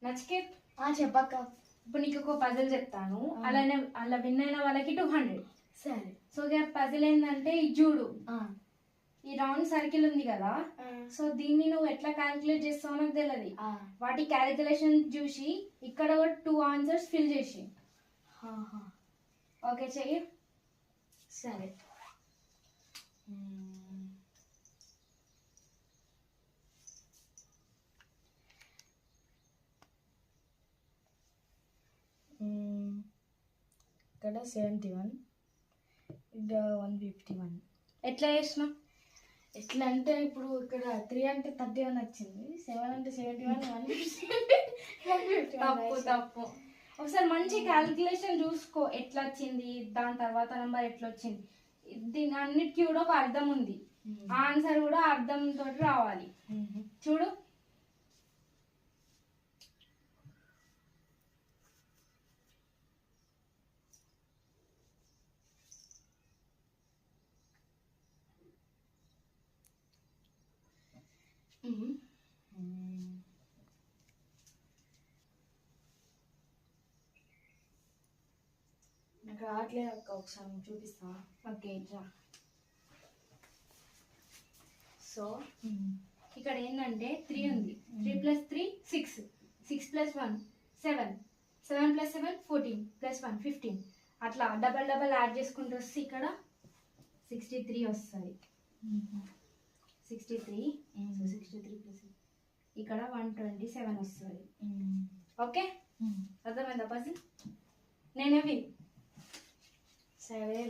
నచికేత్ చెప్పక్క. ఇప్పుడు నీకు ఒక పజిల్ చెప్తాను, అలానే అలా విన్ అయిన వాళ్ళకి 200. సరే. సో ఇక పజిల్ ఏంటంటే ఈ చూడు, ఈ రౌండ్ సర్కిల్ ఉంది కదా, సో దీన్ని నువ్వు ఎట్లా క్యాలిక్యులేట్ చేస్తావో నాకు తెలియదు. వాటి క్యాలిక్యులేషన్ చూసి ఇక్కడ కూడా 2 ఆన్సర్స్ ఫిల్ చేసి ఓకే చెయ్యి. సరే. ఇక్కడ 71, ఇక్కడ 151. ఎట్లా చేసినావు? ఎట్లా అంటే ఇప్పుడు ఇక్కడ 3 అంటే 31 వచ్చింది, 7 అంటే 71, 151. తప్పు. ఒకసారి మంచి క్యాలిక్యులేషన్ చూసుకో ఎట్లా వచ్చింది, దాని తర్వాత నెంబర్ ఎట్లా వచ్చింది. దీని అన్నిటికీ కూడా ఒక అర్థం ఉంది, ఆన్సర్ కూడా అర్థం తోటి రావాలి. చూడు, నాకు రావట్లేదు అక్క, ఒకసారి చూపిస్తా. ఓకే రా. సో ఇక్కడ ఏంటంటే 3 ఉంది, 3 + 3 6, 6 + 1 7, 7 + 7 14 + 1 15. అట్లా డబల్ యాడ్ చేసుకుంటూ వస్తే ఇక్కడ 63 వస్తుంది. 63 + ఇక్కడ 127 వస్తుంది. ఓకే, అర్థమైందా పజిల్? నేనే విన్. సరే.